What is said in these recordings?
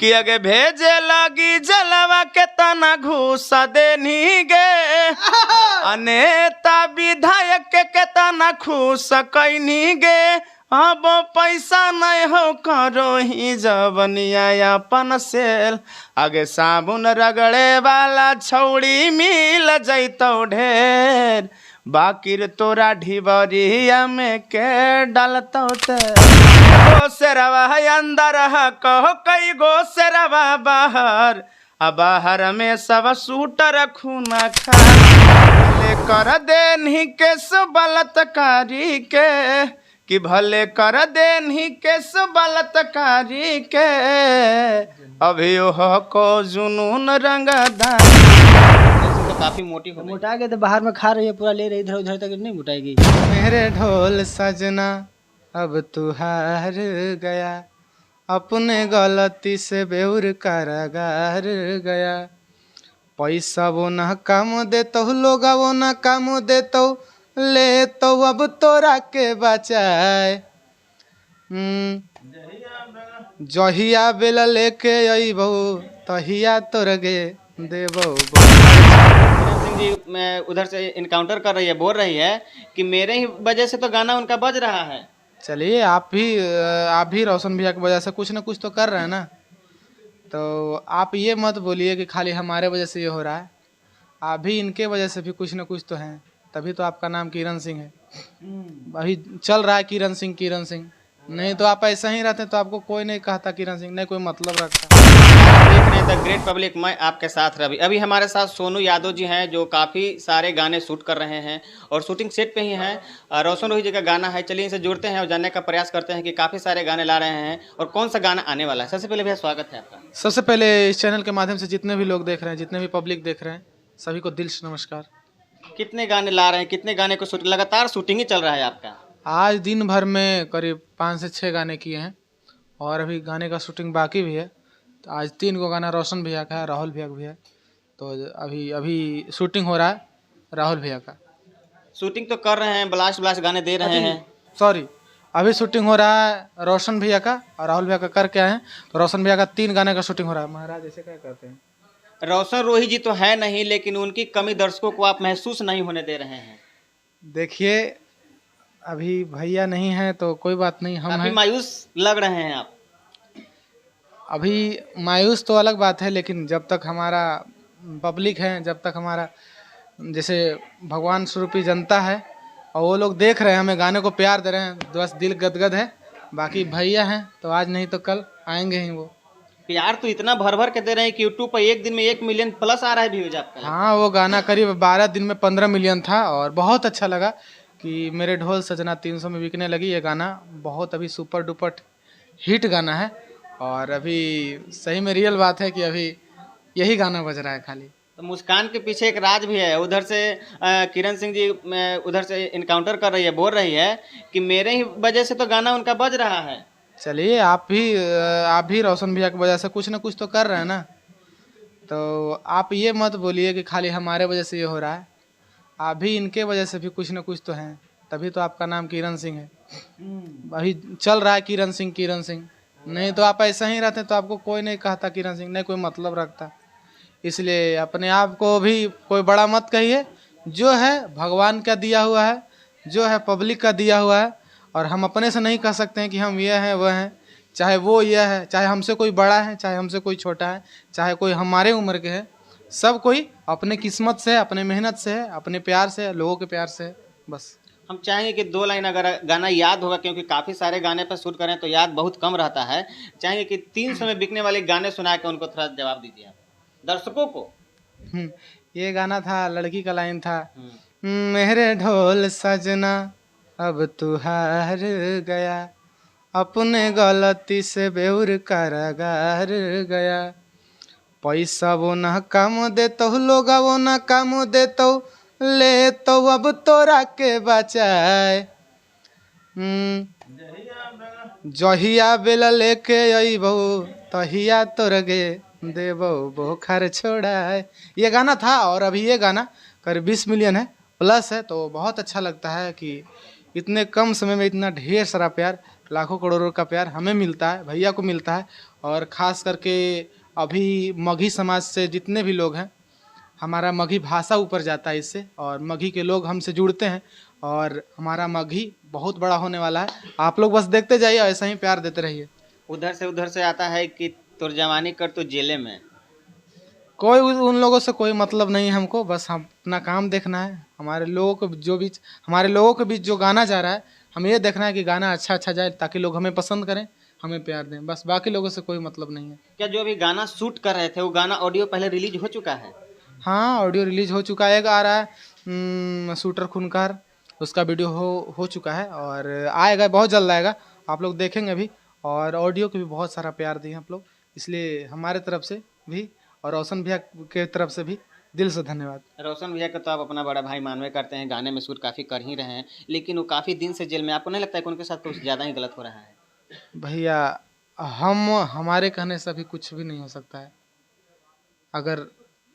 कि अगे भेजे लगी जलवा के तना घूस देनी गे अनेता विधायक के तना खुश कैनी गे अब पैसा नहीं हो करो ही जवनिया अपन सेल आगे साबुन रगड़े वाला छौड़ी मिल जैतो ढेर बाकिर तोरा ढिबरिया में के डालतो गो सेरवा अंदर कहो कई गो सेरवा बाहर अब बाहर में सब सूटर खूना खा ले कर देनी के बलात्कारी के कि भले कर देनी केस बलात्कारी के अभी हो को जुनून रंगदार तो काफी मोटी हो मोटा के तो बाहर में खा रही है पूरा ले रही इधर उधर तक नहीं मोटाएगी। मेरे ढोल सजना अब तू हार गया अपने गलती से बेउर कारागार गया पैसा वो ना काम देतो लोग वो ना काम देतो ले तो अब तोरा के बचाए जहिया बेला लेके अइबो तहिया तोर गे देबो। सिंह जी मैं उधर से इनकाउंटर कर रही है, बोल रही है कि मेरे ही वजह से तो गाना उनका बज रहा है। चलिए आप भी रोशन भैया की वजह से कुछ ना कुछ तो कर रहे हैं ना, तो आप ये मत बोलिए कि खाली हमारे वजह से ये हो रहा है, आप भी इनके वजह से भी कुछ ना कुछ तो हैं, तभी तो आपका नाम किरण सिंह है। अभी चल रहा है किरण सिंह, नहीं तो आप ऐसा ही रहते तो आपको कोई नहीं कहता किरण सिंह, नहीं कोई मतलब रखता। देख रहे हैं द ग्रेट पब्लिक, मैं आपके साथ रवि। अभी हमारे साथ सोनू यादव जी हैं जो काफ़ी सारे गाने शूट कर रहे हैं और शूटिंग सेट पे ही हैं। रोशन रोही जी का गाना है, चलिए इनसे जुड़ते हैं और जानने का प्रयास करते हैं कि काफ़ी सारे गाने ला रहे हैं और कौन सा गाना आने वाला है। सबसे पहले भैया स्वागत है आपका। सबसे पहले इस चैनल के माध्यम से जितने भी लोग देख रहे हैं, जितने भी पब्लिक देख रहे हैं, सभी को दिल से नमस्कार। कितने गाने ला रहे हैं, कितने गाने को शूट, लगातार शूटिंग ही चल रहा है आपका? आज दिन भर में करीब 5 से 6 गाने किए हैं और अभी गाने का शूटिंग बाकी भी है। तो आज 3 को गाना रोशन भैया का है, राहुल भैया का भी है, तो अभी शूटिंग हो रहा है राहुल भैया का। शूटिंग तो कर रहे हैं, ब्लास्ट गाने दे रहे हैं। सॉरी, अभी शूटिंग हो रहा है रोशन भैया का और राहुल भैया का करके आए हैं, तो रोशन भैया का 3 गाने का शूटिंग हो रहा है। महाराज ऐसे क्या करते हैं? रोशन रोही जी तो है नहीं, लेकिन उनकी कमी दर्शकों को आप महसूस नहीं होने दे रहे हैं। देखिए अभी भैया नहीं है तो कोई बात नहीं, हम अभी हैं। मायूस लग रहे हैं आप। अभी मायूस तो अलग बात है, लेकिन जब तक हमारा पब्लिक है, जब तक हमारा जैसे भगवान स्वरूपी जनता है और वो लोग देख रहे हैं, हमें गाने को प्यार दे रहे हैं, बस दिल गदगद है। बाकी भैया हैं तो आज नहीं तो कल आएंगे ही वो। प्यार तो इतना भर भर के दे रहे हैं कि यूट्यूब पर एक दिन में 1 मिलियन प्लस आ रहा है व्यूज आपका। हाँ, वो गाना करीब 12 दिन में 15 मिलियन था और बहुत अच्छा लगा कि मेरे ढोल सजना 300 में बिकने लगी। ये गाना बहुत अभी सुपर डुपर हिट गाना है और अभी सही में रियल बात है कि अभी यही गाना बज रहा है खाली। तो मुस्कान के पीछे एक राज भी है। उधर से किरण सिंह जी उधर से इनकाउंटर कर रही है, बोल रही है कि मेरे ही वजह से तो गाना उनका बज रहा है। चलिए आप भी रोशन भैया की वजह से कुछ ना कुछ तो कर रहे हैं ना, तो आप ये मत बोलिए कि खाली हमारे वजह से ये हो रहा है, आप भी इनके वजह से भी कुछ ना कुछ तो हैं, तभी तो आपका नाम किरण सिंह है। अभी चल रहा है किरण सिंह, नहीं तो आप ऐसा ही रहते तो आपको कोई नहीं कहता किरण सिंह, नहीं कोई मतलब रखता। इसलिए अपने आप को भी कोई बड़ा मत कहिए, जो है भगवान का दिया हुआ है, जो है पब्लिक का दिया हुआ है, और हम अपने से नहीं कह सकते हैं कि हम ये हैं वह हैं, चाहे वो यह है, चाहे हमसे कोई बड़ा है, चाहे हमसे कोई छोटा है, चाहे कोई हमारे उम्र के है, सब कोई अपने किस्मत से, अपने मेहनत से है, अपने प्यार से, लोगों के प्यार से है, बस। हम चाहेंगे कि 2 लाइन अगर गाना याद होगा, क्योंकि काफ़ी सारे गाने पर शूट करें तो याद बहुत कम रहता है, चाहेंगे कि 300 में बिकने वाले गाने सुना के उनको थोड़ा जवाब दीजिए आप दर्शकों को। ये गाना था, लड़की का लाइन था, मेरे ढोल सजना अब तू हार गया अपने गलती से बेउर कारागार गया पैसा वो ना काम देतो लोग वो ना काम देतो ले तो अब तोरा के बचाए जहिया बेला लेके अइबो तहिया तोर गे देबो बोखर छोड़ाए। ये गाना था और अभी ये गाना करीब 20 मिलियन है प्लस है, तो बहुत अच्छा लगता है कि इतने कम समय में इतना ढेर सारा प्यार लाखों करोड़ों का प्यार हमें मिलता है, भैया को मिलता है। और ख़ास करके अभी मगही समाज से जितने भी लोग हैं, हमारा मगही भाषा ऊपर जाता है इससे, और मगही के लोग हमसे जुड़ते हैं और हमारा मगही बहुत बड़ा होने वाला है। आप लोग बस देखते जाइए, ऐसा ही प्यार देते रहिए। उधर से आता है कि तुर जवानी कर तो जेले में। कोई उन लोगों से कोई मतलब नहीं है हमको, बस हम अपना काम देखना है। हमारे लोगों के बीच जो गाना जा रहा है, हमें ये देखना है कि गाना अच्छा जाए, ताकि लोग हमें पसंद करें, हमें प्यार दें। बस बाकी लोगों से कोई मतलब नहीं है। क्या जो अभी गाना शूट कर रहे थे वो गाना ऑडियो पहले रिलीज हो चुका है? हाँ, ऑडियो रिलीज हो चुका है। एक आ रहा है शूटर खूंखार, उसका वीडियो हो चुका है और आएगा, बहुत जल्द आएगा, आप लोग देखेंगे भी। और ऑडियो को भी बहुत सारा प्यार दिए आप लोग, इसलिए हमारे तरफ से भी और रोशन भैया के तरफ से भी दिल से धन्यवाद। रोशन भैया का तो आप अपना बड़ा भाई मानवे करते हैं, गाने में शूट काफ़ी कर ही रहे हैं, लेकिन वो काफ़ी दिन से जेल में। आपको नहीं लगता है कि उनके साथ कुछ ज़्यादा ही गलत हो रहा है? भैया हमारे कहने से अभी कुछ भी नहीं हो सकता है।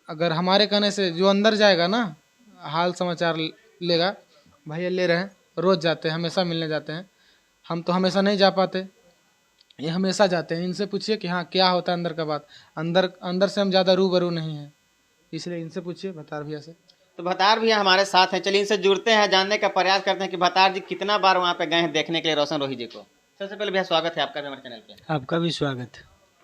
अगर हमारे कहने से जो अंदर जाएगा ना, हाल समाचार लेगा, भैया ले रहे हैं, रोज़ जाते हैं, हमेशा मिलने जाते हैं। हम तो हमेशा नहीं जा पाते, ये हमेशा जाते हैं। इनसे पूछिए कि हाँ क्या होता है अंदर का बात। अंदर से हम ज़्यादा रूबरू नहीं हैं, इसलिए इनसे पूछिए, भतार भैया से। तो भतार भैया हमारे साथ हैं, चलिए इनसे जुड़ते हैं, जानने का प्रयास करते हैं कि भतार जी कितना बार वहाँ पे गए हैं देखने के लिए रोशन रोही जी को। सबसे पहले भैया स्वागत है आपका भी हमारे चैनल पे। आपका भी स्वागत।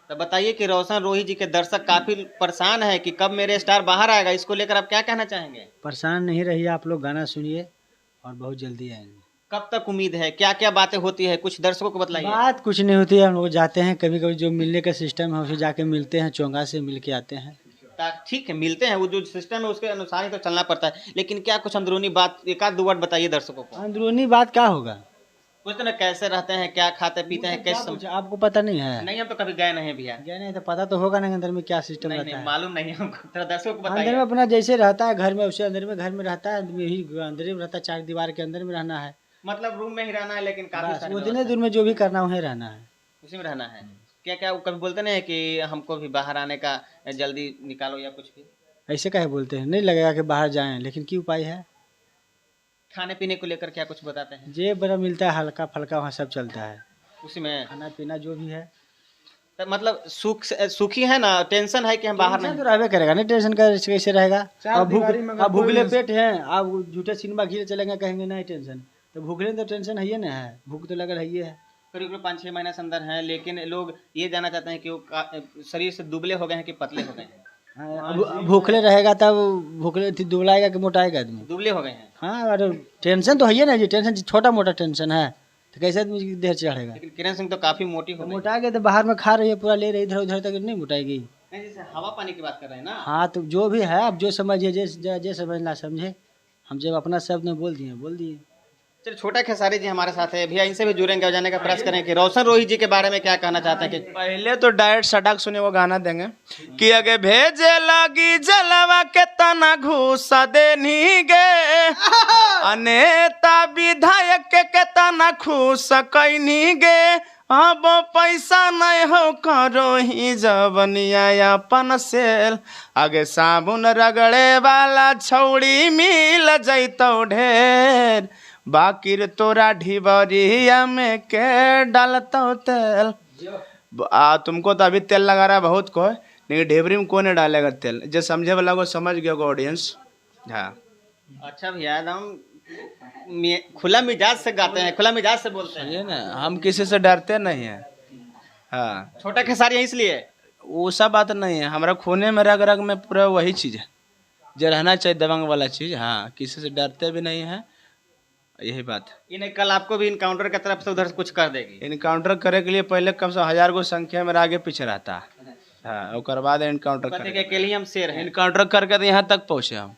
तो बताइए कि रोशन रोही जी के दर्शक काफ़ी परेशान है कि कब मेरे स्टार बाहर आएगा, इसको लेकर आप क्या कहना चाहेंगे? परेशान नहीं रहिए, आप लोग गाना सुनिए और बहुत जल्दी आएंगे। कब तक उम्मीद है, क्या क्या बातें होती है, कुछ दर्शकों को बताइए। बात कुछ नहीं होती है, हम लोग जाते हैं, कभी कभी जो मिलने का सिस्टम है उसे जाके मिलते हैं, चोंगा से मिल के आते हैं। ठीक है, मिलते हैं, वो जो सिस्टम है उसके अनुसार ही तो चलना पड़ता है, लेकिन क्या कुछ अंदरूनी बात एक आध दो वर्ड बताइए दर्शकों को। अंदरूनी बात क्या होगा? पूछते ना कैसे रहते हैं, क्या खाते पीते हैं, कैसे आपको पता नहीं है? नहीं, हम तो कभी गए नहीं भैया। गए नहीं तो पता तो होगा ना अंदर में क्या सिस्टम रहता है। मालूम नहीं हमको, थोड़ा दर्शकों को अंदर में बताइए। अपना जैसे रहता है घर में, उसे अंदर में घर में रहता है, आदमी ही अंदर में रहता है, 4 दीवार के अंदर में रहना है, मतलब रूम में ही रहना है, लेकिन काफी बस सारी उतने दूर में जो भी करना वहीं रहना है। उसी में रहना है। क्या क्या वो कभी बोलते नहीं है कि हमको भी बाहर आने का जल्दी निकालो या कुछ भी? ऐसे काहे बोलते हैं? नहीं लगेगा कि बाहर जाएं, लेकिन क्या उपाय है? खाने पीने को लेकर क्या कुछ बताते हैं? जे बड़ा मिलता है हल्का फल्का वहाँ सब चलता है, उसी में खाना पीना जो भी है। तो मतलब सुखी है ना, टेंशन है कि हम बाहर टेंशन नहीं। तो रहबे करेगा, नहीं टेंशन का कैसे रहेगा? चार अब दीवारी में अगर अब भूखले कोई पेट हैं, आप झूठे सिनेमा घी चलेंगे, कहेंगे नहीं टेंशन, तो भूखले तो टेंशन है ही ना है, भूख तो लगा रही है। करीब 5-6 महीने से अंदर हैं, लेकिन लोग ये जानना चाहते हैं कि वो शरीर से दुबले हो गए हैं कि पतले हो गए हैं? भूखले रहेगा तब भूखले दुबलाएगा कि मोटाएगा आदमी? दुबले हो गए हैं, हाँ, और टेंशन तो है ही ना जी, टेंशन छोटा मोटा टेंशन है तो कैसे आदमी की देह चढ़ेगा? लेकिन किरण सिंह तो काफी मोटी हो गई। मोटाएगा तो बाहर में खा रही है, पूरा ले रही, इधर उधर तक नहीं मोटाएगी। नहीं, जैसे हवा पानी की बात कर रहे हैं ना। हाँ, तो जो भी है, अब जो समझिए, जे समझना समझे, हम जब अपना शब्द में बोल दिए। चलिए, छोटा खेसारी जी हमारे साथ है भैया, इनसे भी जुड़ेंगे और जानने का प्रयास करें कि रोशन रोही जी के बारे में क्या कहना चाहते हैं। कि पहले तो डायरेक्ट सटक सुने वो गाना देंगे कि अगे भेजे लगी जलवा के तना घूस देनी गे, अनेता विधायक के तना खुश कैनी गे, अब पैसा नहीं हो करो ही जवनिया अपन सेल, आगे साबुन रगड़े वाला छौड़ी मिल जैतो ढेर, बाकिर तोरा ढिबरिया में के डालतो तेल। तुमको तो अभी तेल लगा रहा है बहुत को, लेकिन ढेबरी में कौन डालेगा तेल? जो समझे वाला को समझ गया ऑडियंस। हाँ, अच्छा भैया, एकदम खुला मिजाज से गाते हैं, खुला मिजाज से बोलते हैं। ये ना, हम किसी से डरते नहीं है। हाँ, छोटा खेसारी है इसलिए। वो सब बात नहीं है, हमारा खूने में रग रग में पूरा वही चीज़ है जो रहना चाहिए, दबंग वाला चीज़। हाँ, किसी से डरते भी नहीं है, यही बात है। इन्हें कल आपको भी इनकाउंटर की तरफ से उधर से कुछ कर देगी। इनकाउंटर करे के लिए पहले कम से 1000 को संख्या में आगे पीछे रहता है। हाँ, और बाद इनकाउंटर कहते कि अकेले ही हम शेर हैं। इनकाउंटर करके तो यहाँ तक पहुँचे हम,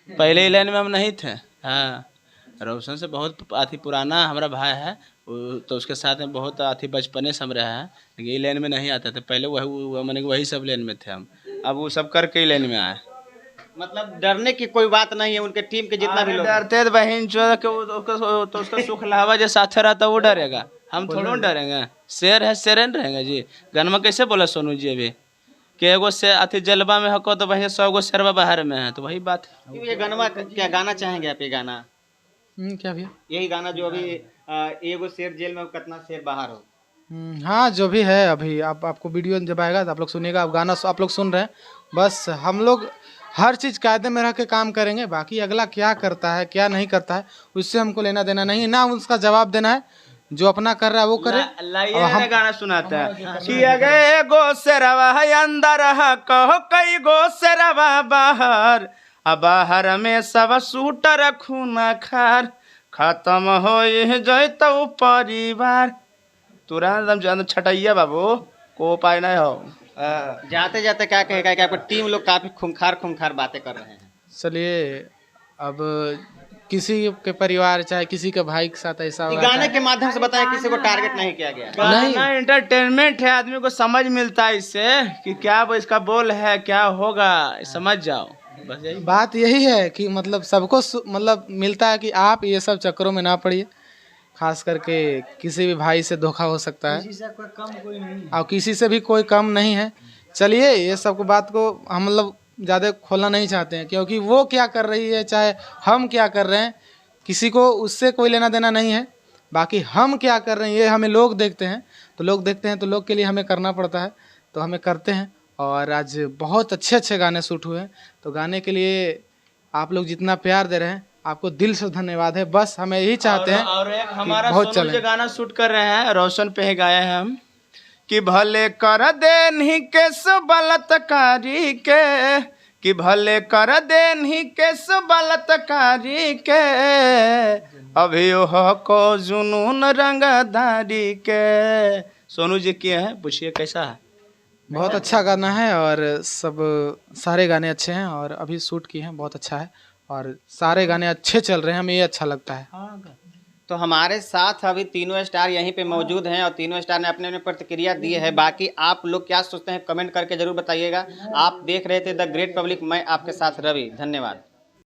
पहले ही लाइन में हम नहीं थे। हाँ, रोशन से बहुत अति पुराना हमारा भाई है, तो उसके साथ में बहुत अति बचपने से हम रहे हैं, लेकिन ये लाइन में नहीं आते थे पहले। वही सब लाइन में थे हम, अब वो सब करके ही लाइन में आए। मतलब डरने की कोई बात नहीं है, उनके टीम के जितना भी लोग डरते बहन चो के तो उसका सुख लावा जो साथे रहता वो डरेगा, हम थोड़ा डरेंगे। शेर है, शेर नहीं रहेंगे जी। गनमा कैसे बोला सोनू जी अभी कि एगो से अति जलवा में हको तो वही 100 गो शेरवा बाहर में है, तो वही बात है। ये गाना क्या गाना चाहेंगे आप? ये गाना क्या भैया? यही गाना जो अभी एगो शेर जेल में कितना शेर बाहर हो। हाँ, जो भी है अभी आपको वीडियो जब आएगा तो आप लोग सुनिएगा। आप गाना आप लोग सुन रहे हैं, बस हम लोग हर चीज़ कायदे में रह के काम करेंगे। बाकी अगला क्या करता है क्या नहीं करता है उससे हमको लेना देना नहीं, ना उसका जवाब देना है। जो अपना कर रहा है वो करे। हम गाना सुनाते हैं कि अगे गो शेरवा है अंदर है, कहो कई गो शेरवा बाहर, अब बाहर में सब सूटर खूना खार, खत्म हो जैतो परिवार। तुरा एकदम छटैया बाबू को उपाय नहीं हो। जाते जाते क्या कहेगा कि आपकी टीम लोग काफी खूंखार बातें कर रहे हैं। चलिए, अब किसी के परिवार चाहे किसी के भाई के साथ ऐसा होगा, गाने के माध्यम से बताएं, किसी को टारगेट नहीं किया गया। गाना एंटरटेनमेंट है, आदमी को समझ मिलता है इससे कि क्या वो इसका बोल है क्या होगा, समझ जाओ। बस यही बात यही है कि मतलब सबको मतलब मिलता है कि आप ये सब चक्करों में ना पड़िए। खास करके किसी भी भाई से धोखा हो सकता है, किसी से कोई कम कोई नहीं है। और किसी से भी कोई कम नहीं है। चलिए, ये सब को बात को हम मतलब ज़्यादा खोलना नहीं चाहते हैं, क्योंकि वो क्या कर रही है चाहे हम क्या कर रहे हैं, किसी को उससे कोई लेना देना नहीं है। बाकी हम क्या कर रहे हैं ये हमें लोग देखते हैं, तो लोग के लिए हमें करना पड़ता है, तो हमें करते हैं। और आज बहुत अच्छे गाने शूट हुए हैं, तो गाने के लिए आप लोग जितना प्यार दे रहे हैं आपको दिल से धन्यवाद है। बस हमें यही चाहते हैं। और एक हमारा बहुत सोनू जो गाना शूट कर रहे हैं, रोशन पे ही गाए हैं हम कि भले कर दे नहीं केस बलात्कारी के, कि भले कर दे नहीं केस बलात्कारी के, अभी हो को जुनून रंगदारी के। सोनू जी किए हैं, पूछिए कैसा है? बहुत अच्छा गाना है, और सब सारे गाने अच्छे हैं, और अभी शूट किए हैं, बहुत अच्छा है, और सारे गाने अच्छे चल रहे हैं, हमें ये अच्छा लगता है। तो हमारे साथ अभी तीनों स्टार यहीं पे मौजूद हैं, और तीनों स्टार ने अपने अपने प्रतिक्रिया दी है। बाकी आप लोग क्या सोचते हैं कमेंट करके जरूर बताइएगा। आप देख रहे थे द ग्रेट पब्लिक, मैं आपके साथ रवि। धन्यवाद।